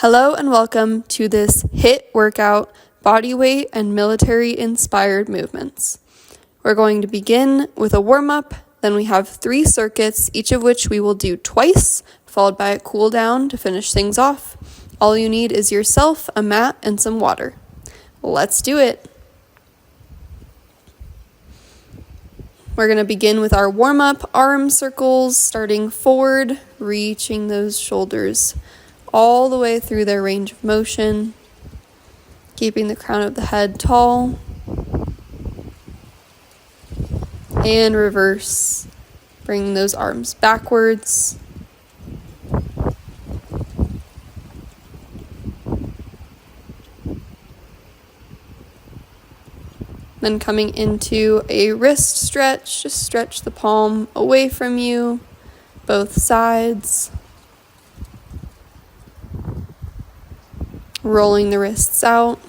Hello and welcome to this HIIT workout, bodyweight and military-inspired movements. We're going to begin with a warm-up, then we have 3 circuits, each of which we will do twice, followed by a cool down to finish things off. All you need is yourself, a mat, and some water. Let's do it. We're going to begin with our warm-up arm circles, starting forward, reaching those shoulders all the way through their range of motion, keeping the crown of the head tall, and reverse, bringing those arms backwards, then coming into a wrist stretch. Just stretch the palm away from you, both sides. Rolling the wrists out.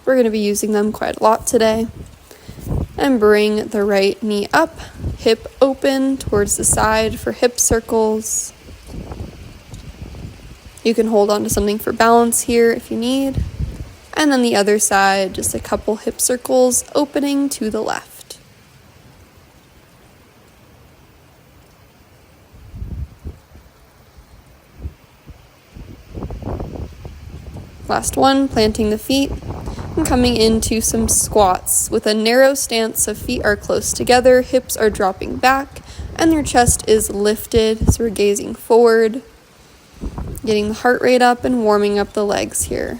We're going to be using them quite a lot today. And bring the right knee up, hip open towards the side for hip circles. You can hold on to something for balance here if you need. And then the other side, just a couple hip circles opening to the left. Last one, planting the feet and coming into some squats with a narrow stance so feet are close together, hips are dropping back, and your chest is lifted, so we're gazing forward, getting the heart rate up and warming up the legs here.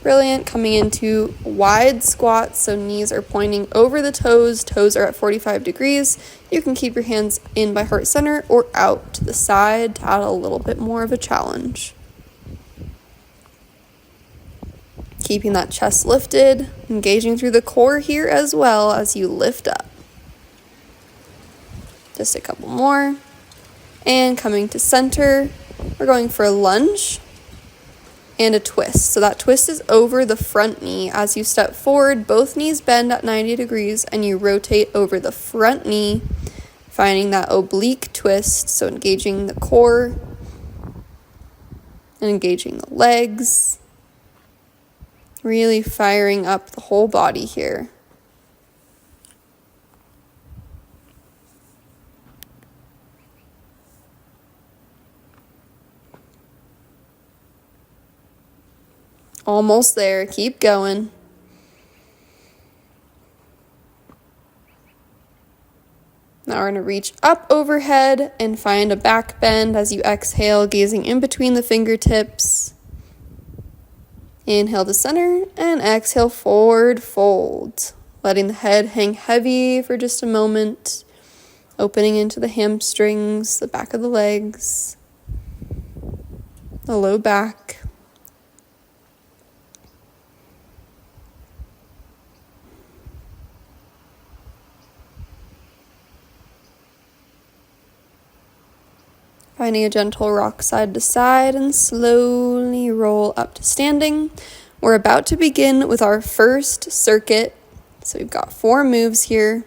Brilliant. Coming into wide squats, so knees are pointing over the toes are at 45 degrees. You can keep your hands in by heart center or out to the side to add a little bit more of a challenge. Keeping that chest lifted, engaging through the core here as well as you lift up. Just a couple more. And coming to center, we're going for a lunge and a twist. So that twist is over the front knee. As you step forward, both knees bend at 90 degrees and you rotate over the front knee, finding that oblique twist, so engaging the core and engaging the legs, really firing up the whole body here. Almost there, keep going. Now we're going to reach up overhead and find a back bend as you exhale, gazing in between the fingertips. Inhale to center and exhale, forward fold. Letting the head hang heavy for just a moment. Opening into the hamstrings, the back of the legs, the low back. Finding a gentle rock side to side and slowly roll up to standing. We're about to begin with our first circuit. So we've got 4 moves here.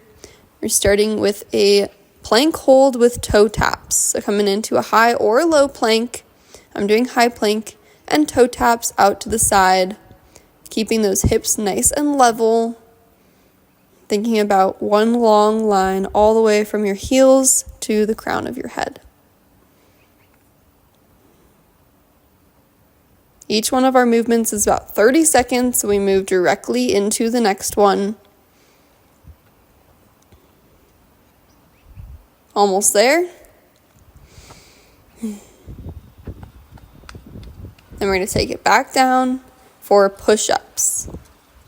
We're starting with a plank hold with toe taps. So coming into a high or low plank. I'm doing high plank and toe taps out to the side. Keeping those hips nice and level. Thinking about one long line all the way from your heels to the crown of your head. Each one of our movements is about 30 seconds, so we move directly into the next one. Almost there. Then we're going to take it back down for push-ups.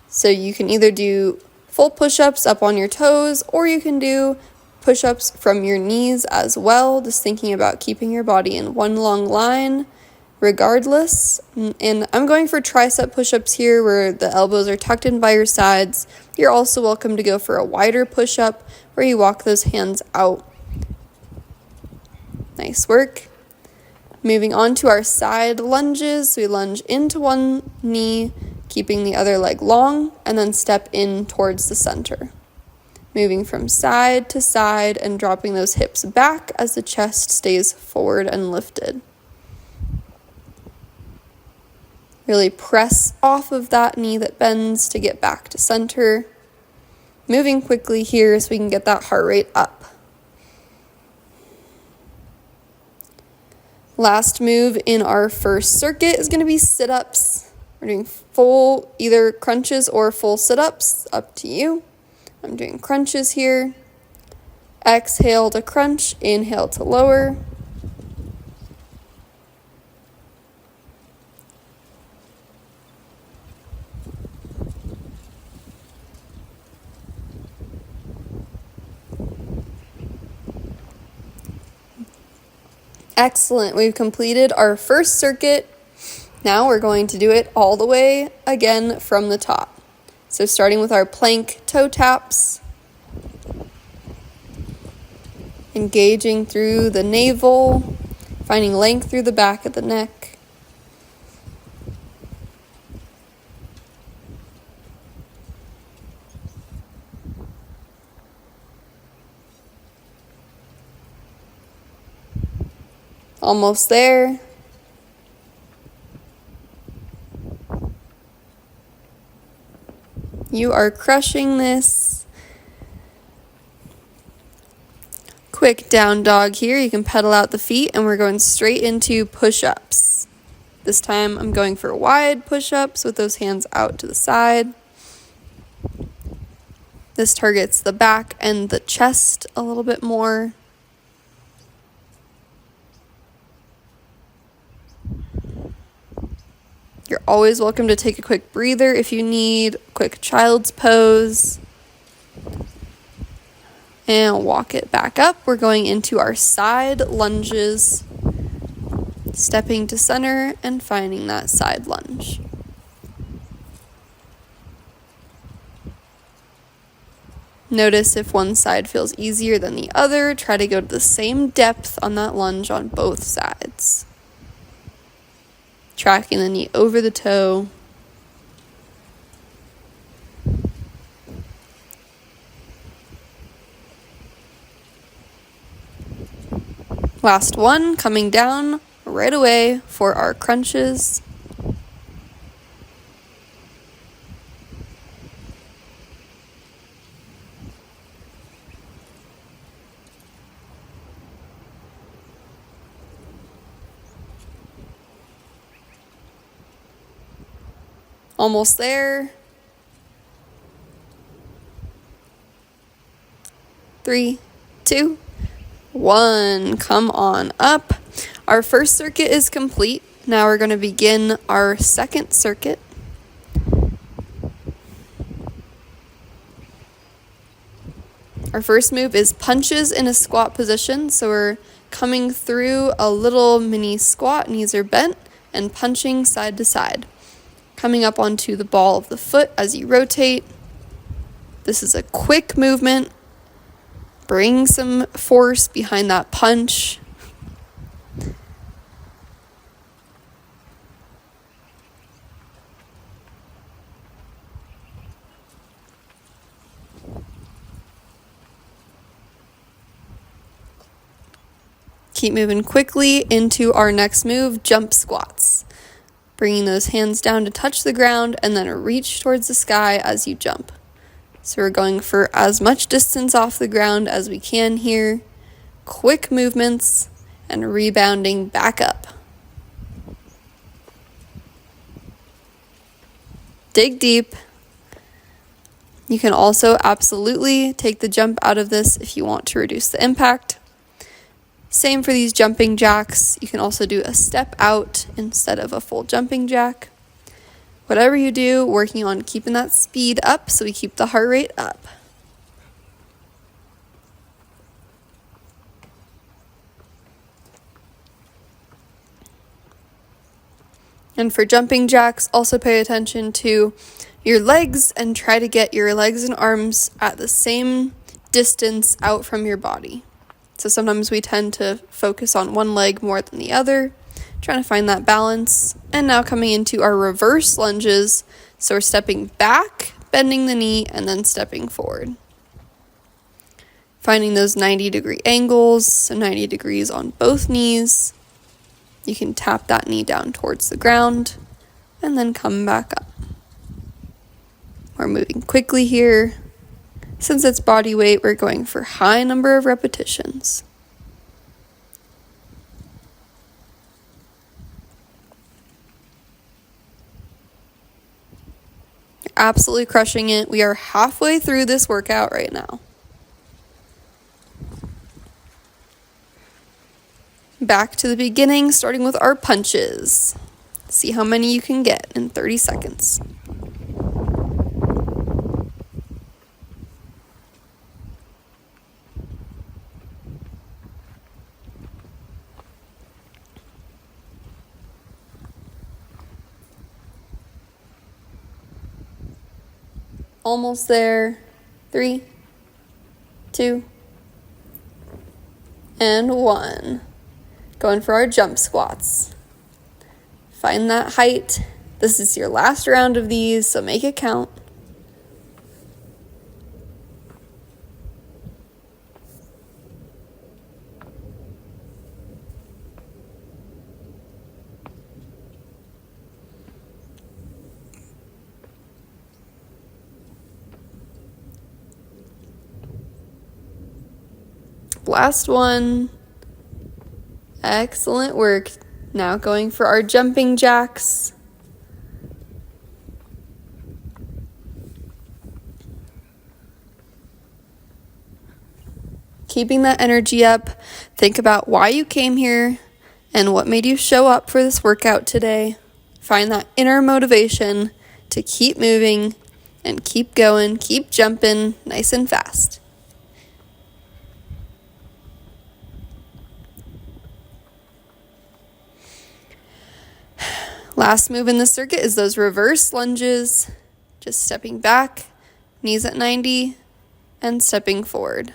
So you can either do full push-ups up on your toes, or you can do push-ups from your knees as well, just thinking about keeping your body in one long line. Regardless, and I'm going for tricep push-ups here where the elbows are tucked in by your sides. You're also welcome to go for a wider push-up where you walk those hands out. Nice work. Moving on to our side lunges. We lunge into one knee, keeping the other leg long, and then step in towards the center. moving from side to side and dropping those hips back as the chest stays forward and lifted. Really press off of that knee that bends to get back to center. Moving quickly here so we can get that heart rate up. Last move in our first circuit is going to be sit-ups. We're doing full either crunches or full sit-ups, up to you. I'm doing crunches here. Exhale to crunch, inhale to lower. Excellent. We've completed our first circuit. Now we're going to do it all the way again from the top. So starting with our plank toe taps, engaging through the navel, finding length through the back of the neck. Almost there. You are crushing this. Quick down dog here. You can pedal out the feet and we're going straight into push-ups. This time I'm going for wide push-ups with those hands out to the side. This targets the back and the chest a little bit more. You're always welcome to take a quick breather if you need, quick child's pose. And walk it back up. We're going into our side lunges, stepping to center and finding that side lunge. Notice if one side feels easier than the other. Try to go to the same depth on that lunge on both sides. Tracking the knee over the toe. Last one, coming down right away for our crunches. Almost there. 3, 2, 1. Come on up. Our first circuit is complete. Now we're going to begin our second circuit. Our first move is punches in a squat position. So we're coming through a little mini squat, knees are bent, and punching side to side. Coming up onto the ball of the foot as you rotate. This is a quick movement. Bring some force behind that punch. Keep moving quickly into our next move, jump squats. Bringing those hands down to touch the ground and then reach towards the sky as you jump. So we're going for as much distance off the ground as we can here. Quick movements and rebounding back up. Dig deep. You can also absolutely take the jump out of this if you want to reduce the impact. Same for these jumping jacks. You can also do a step out instead of a full jumping jack. Whatever you do, working on keeping that speed up so we keep the heart rate up. And for jumping jacks, also pay attention to your legs and try to get your legs and arms at the same distance out from your body. So sometimes we tend to focus on one leg more than the other, trying to find that balance. And now coming into our reverse lunges. So we're stepping back, bending the knee, and then stepping forward. Finding those 90-degree angles, so 90 degrees on both knees. You can tap that knee down towards the ground and then come back up. We're moving quickly here. Since it's body weight, we're going for high number of repetitions. You're absolutely crushing it. We are halfway through this workout right now. Back to the beginning, starting with our punches. See how many you can get in 30 seconds. Almost there. 3, 2, and 1. Going for our jump squats. Find that height. This is your last round of these, so make it count. Last one. Excellent work. Now going for our jumping jacks. Keeping that energy up. Think about why you came here and what made you show up for this workout today. Find that inner motivation to keep moving and keep going, keep jumping nice and fast. Last move in the circuit is those reverse lunges, just stepping back, knees at 90, and stepping forward.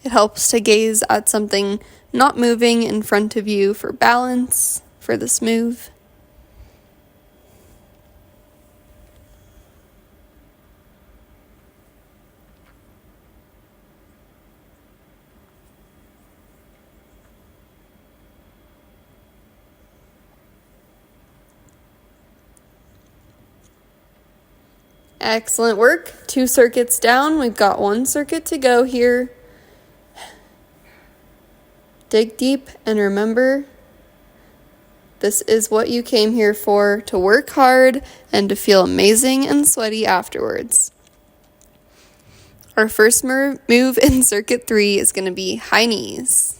It helps to gaze at something not moving in front of you for balance for this move. Excellent work. 2 circuits down. We've got 1 circuit to go here. Dig deep and remember, this is what you came here for, to work hard and to feel amazing and sweaty afterwards. Our first move in circuit 3 is going to be high knees.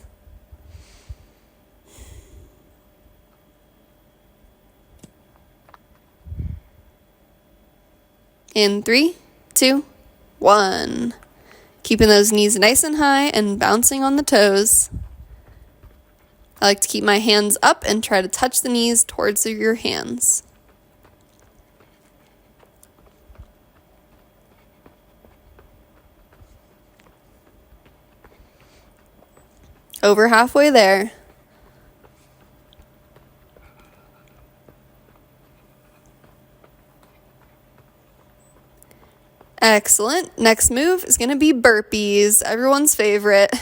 In 3, 2, 1. Keeping those knees nice and high and bouncing on the toes. I like to keep my hands up and try to touch the knees towards your hands. Over halfway there. Excellent. Next move is going to be burpees, everyone's favorite.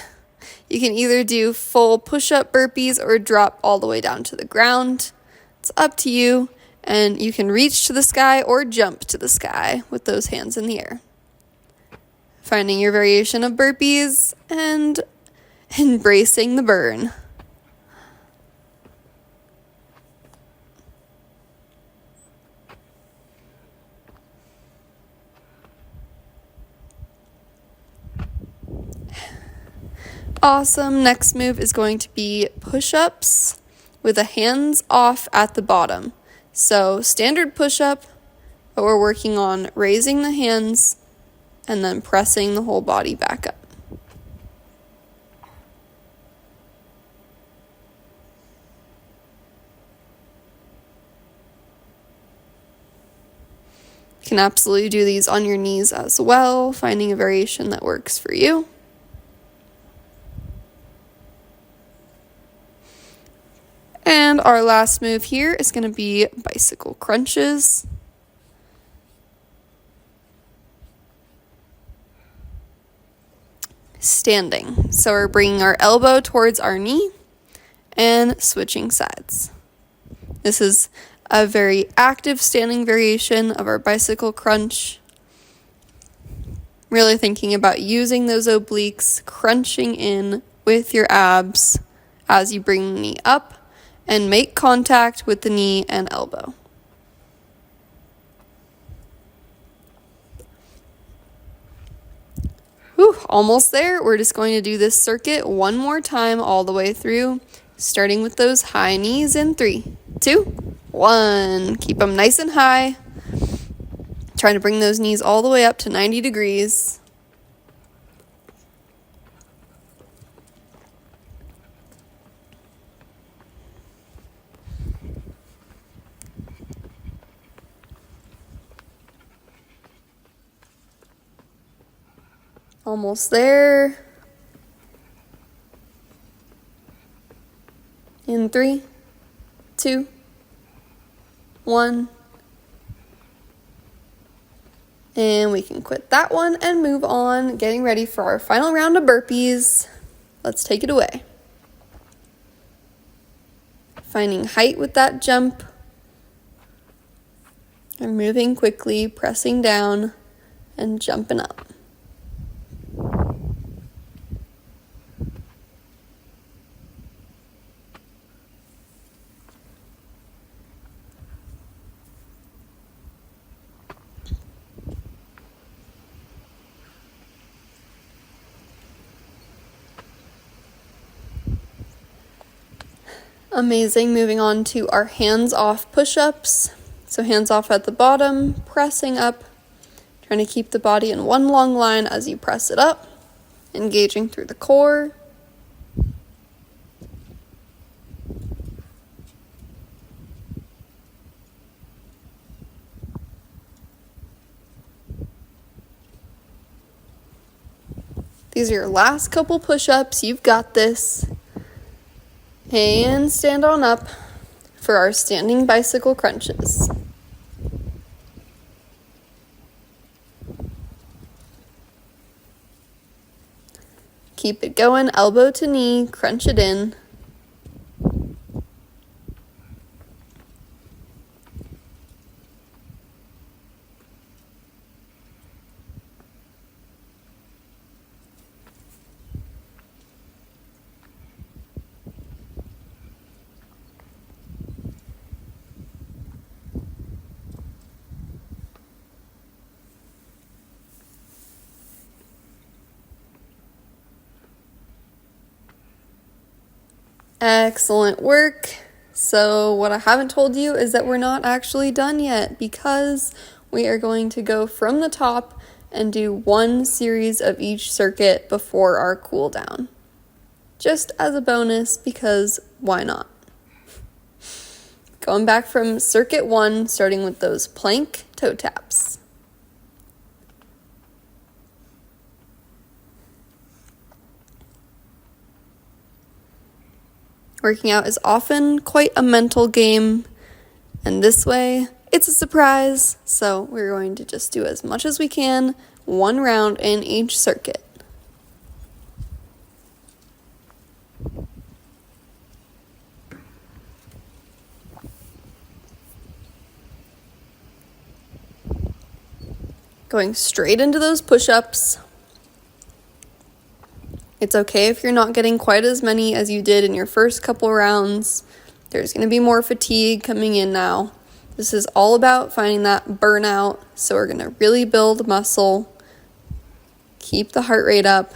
You can either do full push-up burpees or drop all the way down to the ground. It's up to you, and you can reach to the sky or jump to the sky with those hands in the air. Finding your variation of burpees and embracing the burn. Awesome. Next move is going to be push-ups with the hands off at the bottom. So standard push-up, but we're working on raising the hands and then pressing the whole body back up. You can absolutely do these on your knees as well, finding a variation that works for you. And our last move here is going to be bicycle crunches. standing. So we're bringing our elbow towards our knee and switching sides. This is a very active standing variation of our bicycle crunch. Really thinking about using those obliques, crunching in with your abs as you bring the knee up and make contact with the knee and elbow. Whew, almost there. We're just going to do this circuit one more time all the way through, starting with those high knees in 3, 2, 1. Keep them nice and high. Trying to bring those knees all the way up to 90 degrees. Almost there. In 3, 2, 1. And we can quit that one and move on, getting ready for our final round of burpees. Let's take it away. Finding height with that jump. And moving quickly, pressing down and jumping up. Amazing. Moving on to our hands-off push-ups. So hands off at the bottom, pressing up, trying to keep the body in one long line as you press it up, engaging through the core. These are your last couple push-ups. You've got this. And stand on up for our standing bicycle crunches. Keep it going, elbow to knee, crunch it in. Excellent work. So what I haven't told you is that we're not actually done yet, because we are going to go from the top and do one series of each circuit before our cool down. Just as a bonus, because why not? Going back from circuit 1, starting with those plank toe taps. Working out is often quite a mental game, and this way, it's a surprise, so we're going to just do as much as we can, one round in each circuit. Going straight into those push-ups. It's okay if you're not getting quite as many as you did in your first couple rounds. There's going to be more fatigue coming in now. This is all about finding that burnout, so we're going to really build muscle, keep the heart rate up,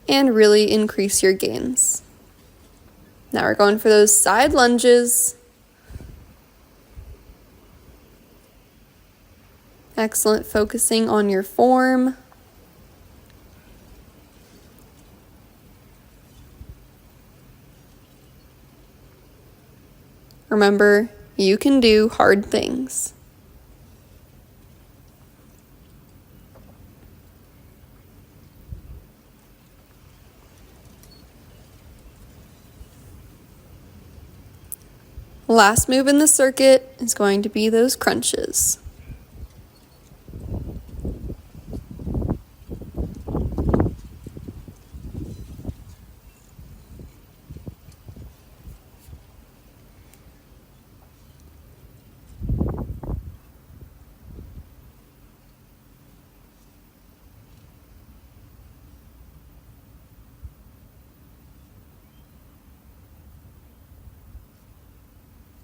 and really increase your gains. Now we're going for those side lunges. Excellent, focusing on your form. Remember, you can do hard things. Last move in the circuit is going to be those crunches.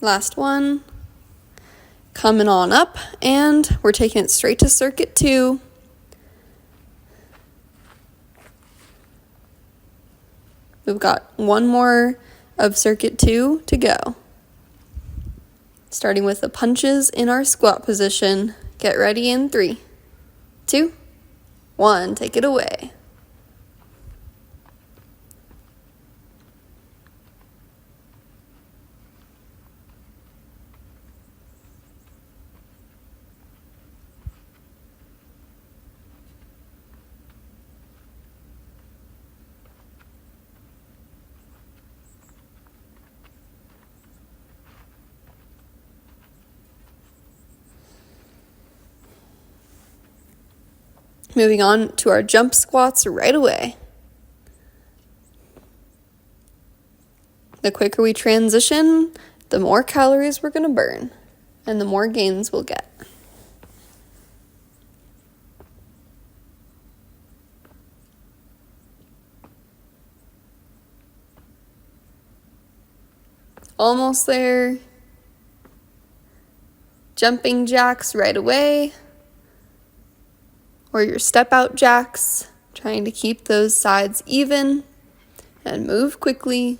Last one. Coming on up, and we're taking it straight to circuit 2. We've got one more of circuit 2 to go. Starting with the punches in our squat position. Get ready in 3, 2, 1. Take it away. Moving on to our jump squats right away. The quicker we transition, the more calories we're going to burn, and the more gains we'll get. Almost there. Jumping jacks right away. Or your step out jacks, trying to keep those sides even and move quickly.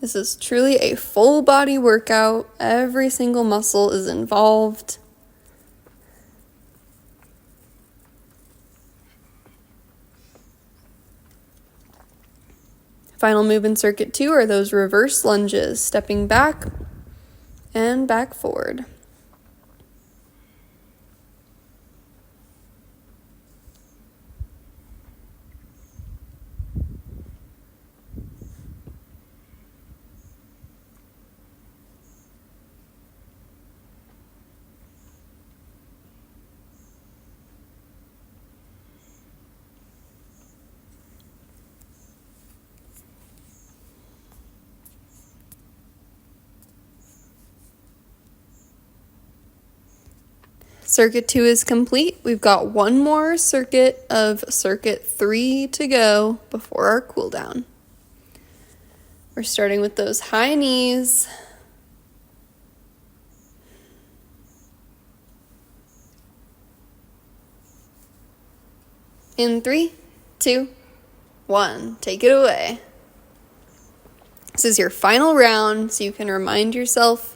This is truly a full body workout. Every single muscle is involved. Final move in circuit 2 are those reverse lunges, stepping back and back forward. Circuit 2 is complete. We've got one more circuit of circuit 3 to go before our cool down. We're starting with those high knees. In 3, 2, 1. Take it away. This is your final round, so you can remind yourself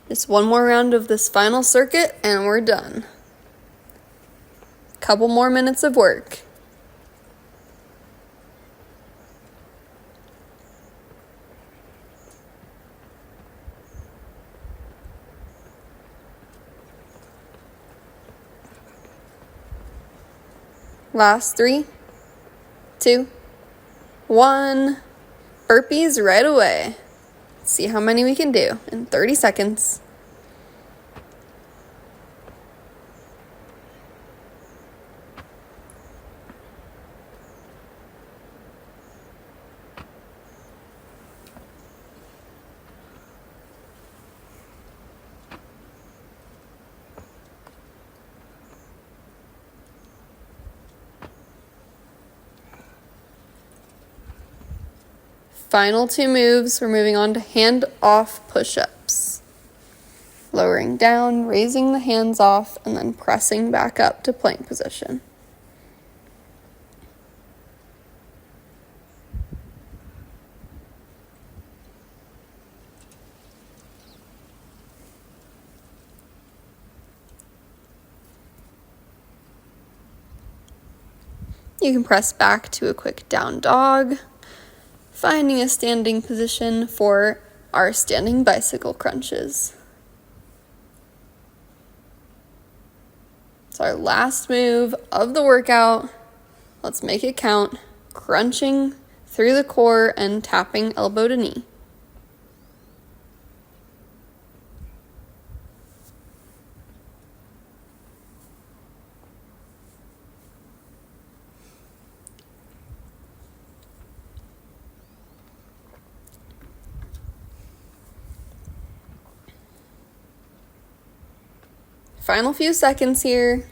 just one more round of this final circuit and we're done. Couple more minutes of work. Last 3, 2, 1. Burpees right away. Let's see how many we can do in 30 seconds. Final 2 moves, we're moving on to hand-off push-ups. Lowering down, raising the hands off, and then pressing back up to plank position. You can press back to a quick down dog, finding a standing position for our standing bicycle crunches. It's our last move of the workout. Let's make it count. Crunching through the core and tapping elbow to knee. Final few seconds here.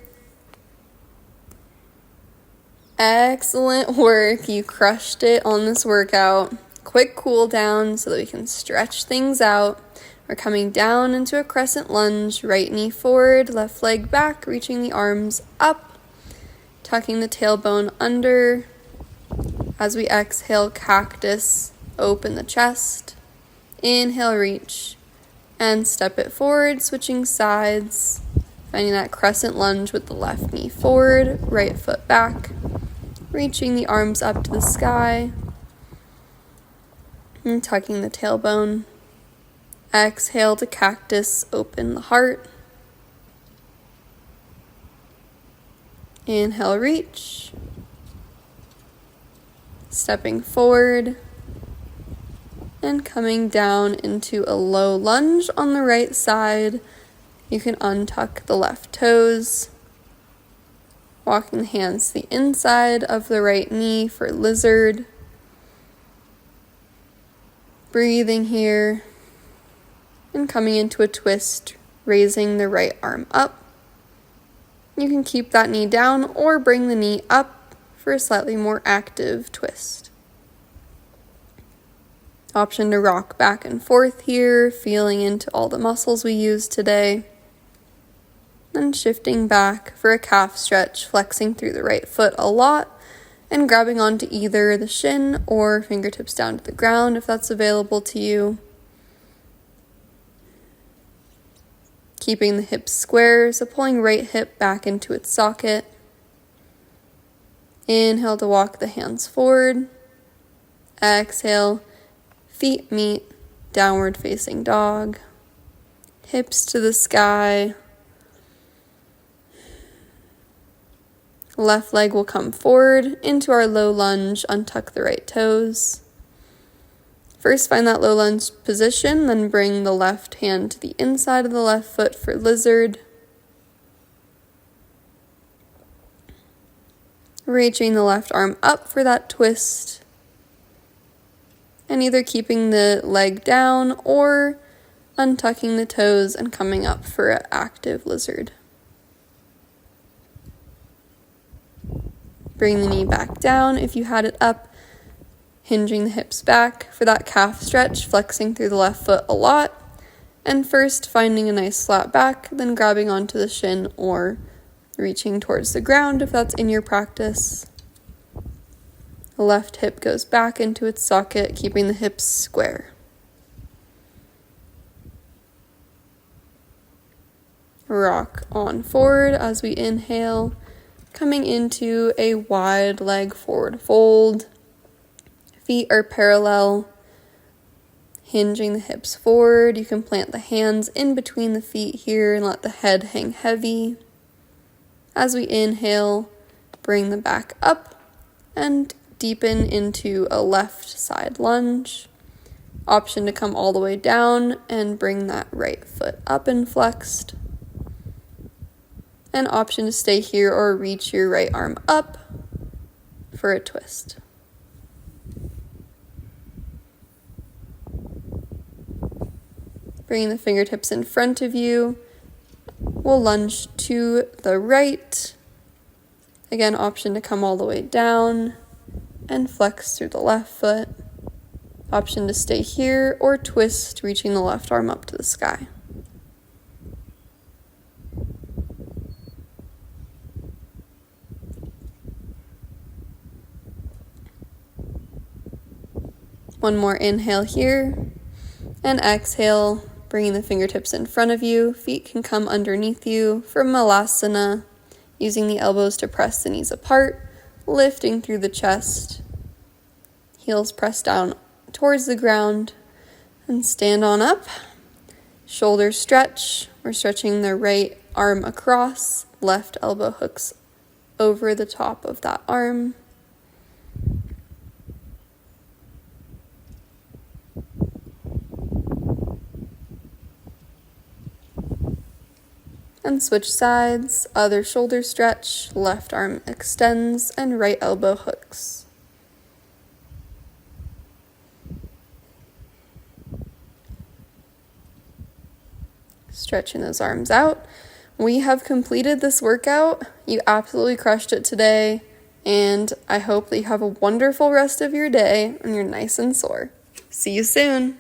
Excellent work. You crushed it on this workout. Quick cool down so that we can stretch things out. We're coming down into a crescent lunge, right knee forward, left leg back, reaching the arms up, tucking the tailbone under. As we exhale, cactus, open the chest. Inhale, reach, and step it forward, switching sides, finding that crescent lunge with the left knee forward, right foot back, reaching the arms up to the sky, and tucking the tailbone. Exhale to cactus, open the heart. Inhale, reach. Stepping forward and coming down into a low lunge on the right side. You can untuck the left toes, walking the hands to the inside of the right knee for lizard. Breathing here and coming into a twist, raising the right arm up. You can keep that knee down or bring the knee up for a slightly more active twist. Option to rock back and forth here, feeling into all the muscles we used today. Then shifting back for a calf stretch, flexing through the right foot a lot and grabbing onto either the shin or fingertips down to the ground if that's available to you. Keeping the hips square, so pulling right hip back into its socket. Inhale to walk the hands forward. Exhale, feet meet, downward facing dog. Hips to the sky. Left leg will come forward into our low lunge, untuck the right toes. First, find that low lunge position, then bring the left hand to the inside of the left foot for lizard. Reaching the left arm up for that twist. And either keeping the leg down or untucking the toes and coming up for an active lizard. Bring the knee back down if you had it up. Hinging the hips back for that calf stretch, flexing through the left foot a lot. And first finding a nice flat back, then grabbing onto the shin or reaching towards the ground if that's in your practice. The left hip goes back into its socket, keeping the hips square. Rock on forward as we inhale, coming into a wide leg forward fold. Feet are parallel, hinging the hips forward. You can plant the hands in between the feet here and let the head hang heavy. As we inhale, bring the back up and deepen into a left side lunge. Option to come all the way down and bring that right foot up and flexed. An option to stay here or reach your right arm up for a twist. Bringing the fingertips in front of you. We'll lunge to the right. Again, option to come all the way down and flex through the left foot. Option to stay here or twist, reaching the left arm up to the sky. One more inhale here, and exhale, bringing the fingertips in front of you. Feet can come underneath you for Malasana, using the elbows to press the knees apart, lifting through the chest. Heels press down towards the ground, and stand on up. Shoulders stretch. We're stretching the right arm across, left elbow hooks over the top of that arm. And switch sides, other shoulder stretch, left arm extends, and right elbow hooks. Stretching those arms out. We have completed this workout. You absolutely crushed it today. And I hope that you have a wonderful rest of your day and you're nice and sore. See you soon.